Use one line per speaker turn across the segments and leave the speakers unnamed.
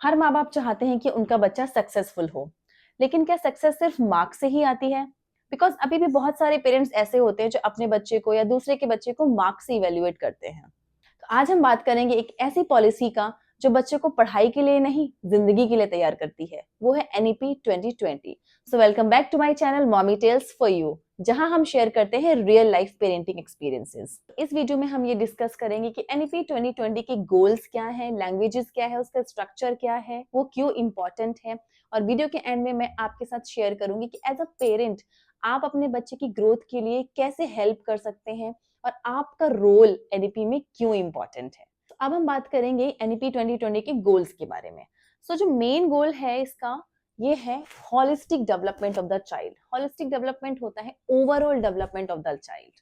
हर माँ बाप चाहते हैं कि उनका बच्चा सक्सेसफुल हो, लेकिन क्या सक्सेस सिर्फ मार्क्स से ही आती है? बिकॉज अभी भी बहुत सारे पेरेंट्स ऐसे होते हैं जो अपने बच्चे को या दूसरे के बच्चे को मार्क्स से इवेल्युएट करते हैं। तो आज हम बात करेंगे एक ऐसी पॉलिसी का जो बच्चे को पढ़ाई के लिए नहीं, जिंदगी के लिए तैयार करती है। वो है NEP 2020। So welcome back to my channel mommy tales for you, जहां हम शेयर करते हैं रियल लाइफ पेरेंटिंग एक्सपीरियंसेस। इस वीडियो में हम ये डिस्कस करेंगे कि एनईपी 2020 के गोल्स क्या है, लैंग्वेजेस क्या है, उसका स्ट्रक्चर क्या है, वो क्यों इंपॉर्टेंट है। और वीडियो के एंड में मैं आपके साथ शेयर करूंगी कि एज अ पेरेंट आप अपने बच्चे की ग्रोथ के लिए कैसे हेल्प कर सकते हैं और आपका रोल एनईपी में क्यों इंपॉर्टेंट है। तो अब हम बात करेंगे एनईपी 2020 के गोल्स के बारे में। जो मेन गोल है इसका, ये है holistic development of the child. Holistic development होता है overall development of the child,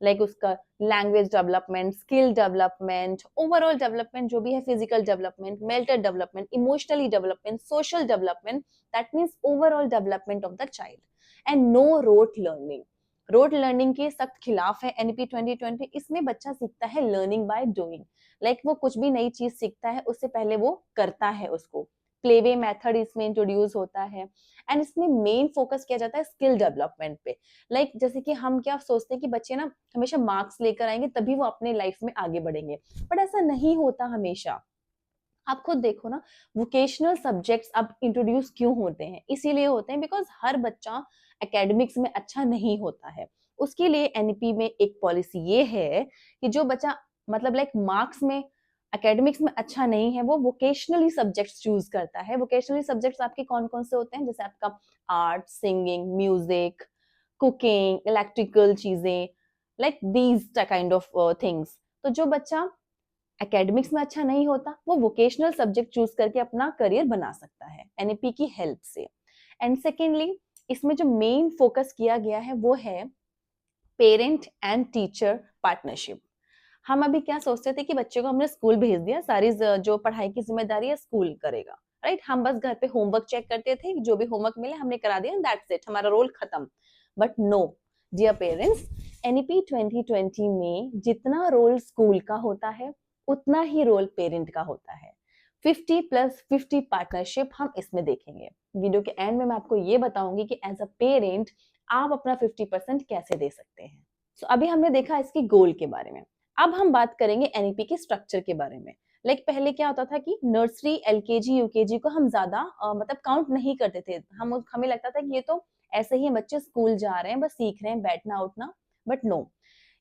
like उसका language development, skill development, overall development जो भी है, physical development, mental development, emotionally development, social development, that means overall development of the child. And no rote learning. Rote learning के सख्त खिलाफ है NEP 2020। इसमें बच्चा सीखता है लर्निंग बाय डूइंग, लाइक वो कुछ भी नई चीज सीखता है उससे पहले वो करता है उसको। प्लेवे मेथड इसमें इंट्रोड्यूस होता है एंड इसमें मेन फोकस किया जाता है स्किल डेवलपमेंट पे। जैसे कि हम क्या सोचते हैं कि बच्चे ना हमेशा मार्क्स लेकर आएंगे तभी वो अपने लाइफ में आगे बढ़ेंगे, बट ऐसा नहीं होता हमेशा। आप खुद देखो ना, वोकेशनल सब्जेक्ट्स अब इंट्रोड्यूस क्यों होते हैं? इसीलिए होते हैं बिकॉज हर बच्चा एकेडमिक्स में अच्छा नहीं होता है। उसके लिए एनईपी में एक पॉलिसी ये है कि जो बच्चा मार्क्स में, एकेडमिक्स में अच्छा नहीं है, वो वोकेशनली सब्जेक्ट्स चूज करता है। वोकेशनली सब्जेक्ट्स आपके कौन कौन से होते हैं? जैसे आपका art, singing, music, cooking, electrical चीजें, like these kind of things. तो जो बच्चा एकेडमिक्स में अच्छा नहीं होता, वो वोकेशनल सब्जेक्ट चूज करके अपना करियर बना सकता है एनईपी की हेल्प से। एंड सेकेंडली, इसमें जो मेन फोकस किया गया है वो है पेरेंट एंड टीचर पार्टनरशिप। हम अभी क्या सोचते थे कि बच्चे को हमने स्कूल भेज दिया, सारी जो पढ़ाई की जिम्मेदारी है स्कूल करेगा, राइट? हम बस घर पे होमवर्क चेक करते थे, जो भी होमवर्क मिले हमने करा दिया, दैट्स इट, हमारा रोल खत्म। But no dear parents, NEP 2020 में जितना रोल स्कूल का होता है उतना ही रोल पेरेंट का होता है। 50+50 पार्टनरशिप हम इसमें देखेंगे। वीडियो के एंड में मैं आपको ये बताऊंगी कि एज अ पेरेंट आप अपना 50% कैसे दे सकते हैं। अभी हमने देखा इसकी गोल के बारे में। अब हम बात करेंगे एनईपी के स्ट्रक्चर के बारे में। पहले क्या होता था कि नर्सरी, एलकेजी, यूकेजी को हम ज्यादा काउंट नहीं करते थे। हमें लगता था कि ये तो ऐसे ही बच्चे स्कूल जा रहे हैं, बस सीख रहे हैं बैठना उठना। बट नो,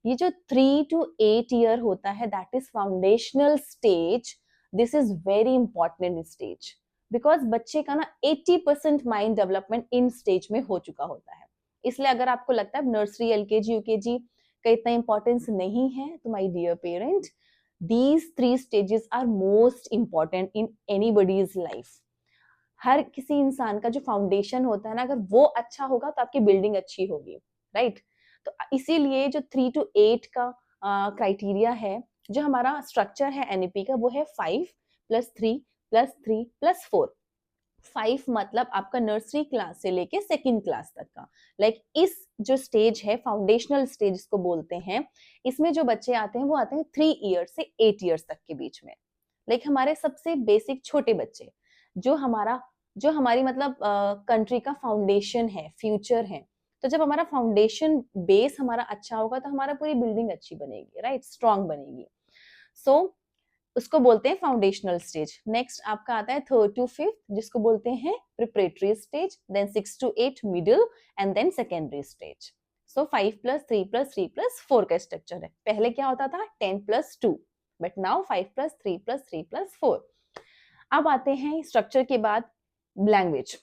ये जो 3 to 8 ईयर होता है, that is foundational stage. This is very important stage, because बच्चे का ना 80% माइंड डेवलपमेंट इन स्टेज में हो चुका होता है। इसलिए अगर आपको लगता है नर्सरी, एलकेजी, यूकेजी का इतना इंपॉर्टेंस नहीं है, तो my dear parent, these 3 stages are most important in anybody's life. हर किसी इंसान का जो फाउंडेशन होता है ना, अगर वो अच्छा होगा तो आपकी बिल्डिंग अच्छी होगी, राइट? तो इसीलिए जो 3 to 8 का क्राइटेरिया है, जो हमारा स्ट्रक्चर है एनईपी का, वो है 5+3+3+4। 5 मतलब आपका नर्सरी क्लास से लेके सेकेंड क्लास तक का। इस जो स्टेज है, फाउंडेशनल स्टेज इसको बोलते हैं, इसमें जो बच्चे आते हैं वो आते हैं 3 ईयर से 8 ईयर्स तक के बीच में। हमारे सबसे बेसिक छोटे बच्चे, जो हमारा जो हमारी कंट्री का फाउंडेशन है, फ्यूचर है। तो जब हमारा फाउंडेशन बेस हमारा अच्छा होगा तो हमारा पूरी बिल्डिंग अच्छी बनेगी, राइट? स्ट्रांग बनेगी। सो उसको बोलते हैं फाउंडेशनल स्टेज। नेक्स्ट आपका आता है 3rd to 5th, जिसको बोलते हैं preparatory stage, then 6 to 8 middle, and then secondary stage. 5+3+3+4 का स्ट्रक्चर है। पहले क्या होता था? 10+2, बट नाउ 5+3+3+4। अब आते हैं स्ट्रक्चर के बाद लैंग्वेज।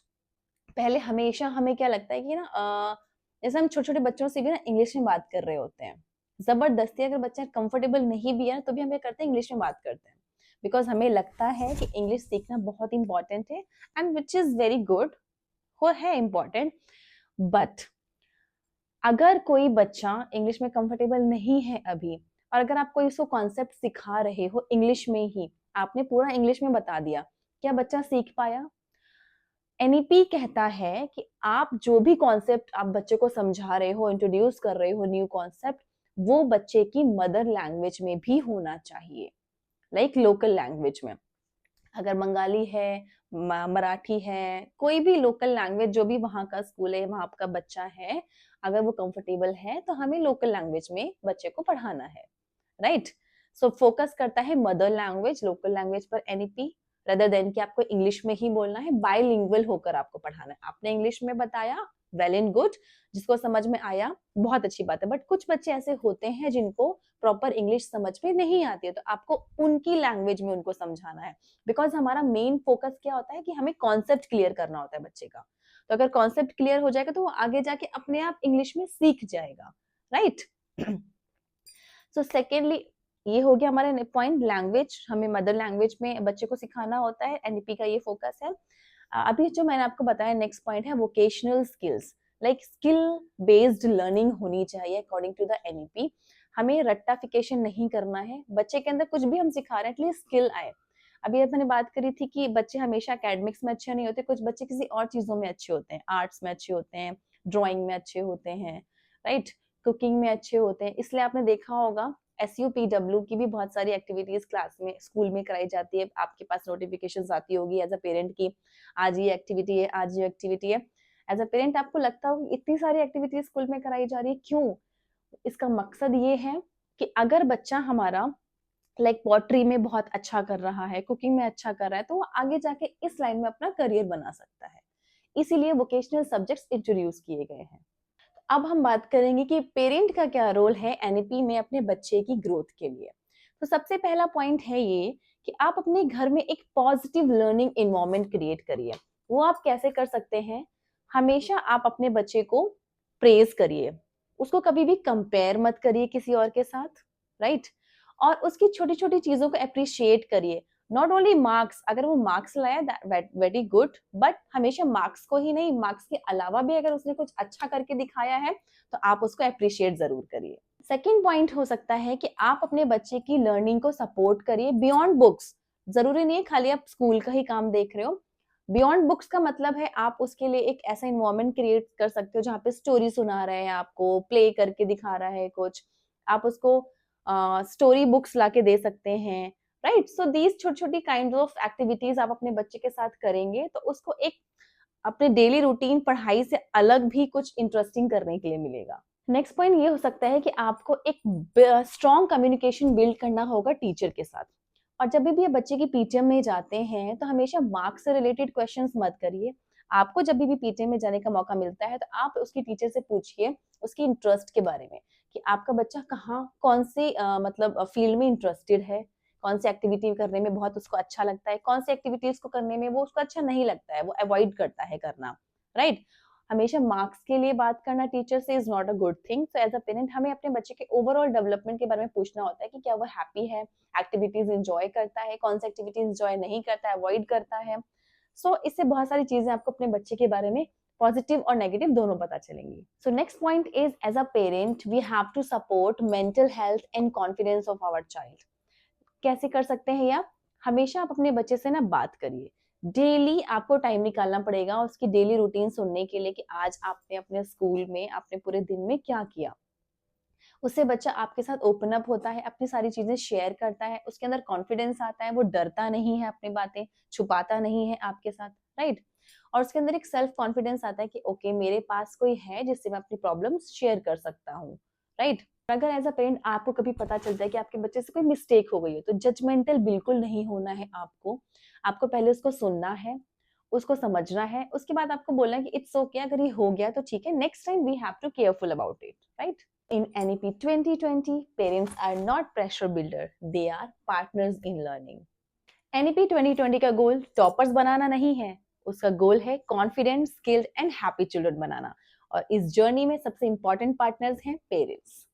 पहले हमेशा हमें क्या लगता है कि ना जैसे हम छोटे छोटे बच्चों से भी ना इंग्लिश में बात कर रहे होते हैं, जबरदस्ती अगर बच्चा कंफर्टेबल नहीं भी है तो भी हम क्या करते हैं, इंग्लिश में बात करते हैं। बिकॉज हमें लगता है कि इंग्लिश सीखना बहुत इंपॉर्टेंट है, and which is very good, हो है इम्पोर्टेंट। बट अगर कोई बच्चा इंग्लिश में कंफर्टेबल नहीं है अभी, और अगर आप कोई उसको कॉन्सेप्ट सिखा रहे हो इंग्लिश में ही, आपने पूरा इंग्लिश में बता दिया, क्या बच्चा सीख पाया? एनईपी कहता है कि आप जो भी कॉन्सेप्ट आप बच्चे को समझा रहे हो, इंट्रोड्यूस कर रहे हो न्यू कॉन्सेप्ट, वो बच्चे की मदर लैंग्वेज में भी होना चाहिए, लोकल लैंग्वेज में। अगर बंगाली है, मराठी है, कोई भी लोकल लैंग्वेज जो भी वहाँ का स्कूल है, वहाँ का बच्चा है, अगर वो कंफर्टेबल है तो हमें लोकल लैंग्वेज में बच्चे को पढ़ाना है, राइट? सो फोकस करता है मदर लैंग्वेज, लोकल लैंग्वेज पर एनईपी, रेदर देन कि आपको इंग्लिश में ही बोलना है, बाइलिंगुअल होकर आपको पढ़ाना है। आपने इंग्लिश में बताया, वेल एंड गुड, जिसको समझ में आया बहुत अच्छी बात है, बट कुछ बच्चे ऐसे होते हैं जिनको प्रॉपर इंग्लिश समझ में नहीं आती है, तो आपको उनकी लैंग्वेज में उनको समझाना है, बिकॉज हमारा मेन फोकस क्या होता है कि हमें कॉन्सेप्ट क्लियर करना होता है बच्चे का। तो अगर कॉन्सेप्ट क्लियर हो जाएगा तो वो आगे जाके अपने आप इंग्लिश में सीख जाएगा, राइट? सो सेकेंडली, ये हो गया हमारा पॉइंट, लैंग्वेज हमें मदर लैंग्वेज में बच्चे को सिखाना होता है, एनईपी का ये फोकस है। अभी जो मैंने आपको बताया नेक्स्ट पॉइंट है vocational skills, like skill based learning होनी चाहिए अकॉर्डिंग टू द एनईपी। हमें रट्टाफिकेशन नहीं करना है, बच्चे के अंदर कुछ भी हम सिखा रहे हैं एटलीस्ट स्किल आए। अभी मैंने बात करी थी कि बच्चे हमेशा एकेडमिक्स में अच्छे नहीं होते, कुछ बच्चे किसी और चीजों में अच्छे होते हैं, आर्ट्स में अच्छे होते हैं, ड्राइंग में अच्छे होते हैं, राइट? कुकिंग में अच्छे होते हैं, इसलिए आपने देखा होगा SUPW की भी बहुत सारी एक्टिविटीज क्लास में, स्कूल में कराई जाती है। आपके पास नोटिफिकेशन आती होगी एज अ पेरेंट की, आज ये एक्टिविटी है, आज ये एक्टिविटी है। एज अ पेरेंट आपको लगता होगा इतनी सारी एक्टिविटीज स्कूल में कराई जा रही है, क्यों? इसका मकसद ये है कि अगर बच्चा हमारा लाइक पॉटरी में बहुत अच्छा कर रहा है, कुकिंग में अच्छा कर रहा है, तो वो आगे जाके इस लाइन में अपना करियर बना सकता है, इसीलिए वोकेशनल सब्जेक्ट्स इंट्रोड्यूस किए गए हैं। अब हम बात करेंगे कि पेरेंट का क्या रोल है एनईपी में अपने बच्चे की ग्रोथ के लिए। तो सबसे पहला पॉइंट है ये कि आप अपने घर में एक पॉजिटिव लर्निंग एनवायरनमेंट क्रिएट करिए। वो आप कैसे कर सकते हैं? हमेशा आप अपने बच्चे को प्रेज करिए, उसको कभी भी कंपेयर मत करिए किसी और के साथ, राइट? और उसकी छोटी छोटी चीजों को अप्रिशिएट करिए, नॉट ओनली मार्क्स, अगर वो मार्क्स लाया वेरी गुड, बट हमेशा मार्क्स को ही नहीं, मार्क्स के अलावा भी अगर उसने कुछ अच्छा करके दिखाया है तो आप उसको अप्रिशिएट जरूर करिए। सेकेंड पॉइंट हो सकता है कि आप अपने बच्चे की लर्निंग को सपोर्ट करिए बियॉन्ड बुक्स। जरूरी नहीं है खाली आप स्कूल का ही काम देख रहे हो, बियॉन्ड बुक्स का मतलब है आप उसके लिए एक ऐसा इन्वायरमेंट क्रिएट कर सकते हो जहाँ पे स्टोरी सुना रहे हैं, आपको प्ले करके दिखा रहा है कुछ, आप उसको स्टोरी बुक्स लाके दे सकते हैं, राइट? सो दीज छोटी छोटी काइंड ऑफ एक्टिविटीज आप अपने बच्चे के साथ करेंगे तो उसको एक अपने डेली रूटीन पढ़ाई से अलग भी कुछ इंटरेस्टिंग करने के लिए मिलेगा। नेक्स्ट पॉइंट ये हो सकता है कि आपको एक स्ट्रॉन्ग कम्युनिकेशन बिल्ड करना होगा टीचर के साथ। और जब भी ये बच्चे की पीटीएम में जाते हैं तो हमेशा मार्क्स से रिलेटेड क्वेश्चंस मत करिए। आपको जब भी पीटीएम में जाने का मौका मिलता है तो आप उसकी टीचर से पूछिए उसकी इंटरेस्ट के बारे में, कि आपका बच्चा कहाँ कौन सी मतलब फील्ड में इंटरेस्टेड है, कौन सी एक्टिविटी करने में बहुत उसको अच्छा लगता है, कौन सी एक्टिविटीज को करने में वो उसको अच्छा नहीं लगता है, वो अवॉइड करता है करना, राइट? हमेशा मार्क्स के लिए बात करना टीचर से is not a good thing. So as a parent हमें अपने बच्चे के ओवरऑल डेवलपमेंट के बारे में पूछना होता है कि क्या वो हैप्पी है, एक्टिविटीज इंजॉय करता है, कौन सी एक्टिविटीज इंजॉय नहीं करता है, अवॉइड करता है। सो इससे बहुत सारी चीजें आपको अपने बच्चे के बारे में पॉजिटिव और नेगेटिव दोनों पता चलेंगी। So next point is as a parent we have to support mental health and confidence of our child. कैसे कर सकते हैं या हमेशा आप अपने बच्चे से ना बात करिए, डेली आपको टाइम निकालना पड़ेगा उसकी डेली रूटीन सुनने के लिए कि आज आपने अपने स्कूल में आपने पूरे दिन में क्या किया। उससे बच्चा आपके साथ ओपन अप होता है, अपनी सारी चीजें शेयर करता है, उसके अंदर कॉन्फिडेंस आता है, वो डरता नहीं है, अपनी बातें छुपाता नहीं है आपके साथ, राइट? और उसके अंदर एक सेल्फ कॉन्फिडेंस आता है कि ओके मेरे पास कोई है जिससे मैं अपनी प्रॉब्लम्स शेयर कर सकता हूँ, राइट? अगर एज अ पेरेंट आपको कभी पता चलता है कि आपके बच्चे से कोई मिस्टेक हो गई है तो जजमेंटल बिल्कुल नहीं होना है आपको। आपको पहले उसको सुनना है, उसको समझना है, उसके बाद आपको बोलना है कि इट्स ओके, अगर ये हो गया तो ठीक है, next time we have to careful about it, right? In NEP 2020, parents are not pressure builder, they are partners in learning. NEP 2020 का गोल टॉपर्स बनाना नहीं है, उसका गोल है confident, skilled and happy children बनाना। और इस जर्नी में सबसे इंपॉर्टेंट पार्टनर्स हैं पेरेंट्स।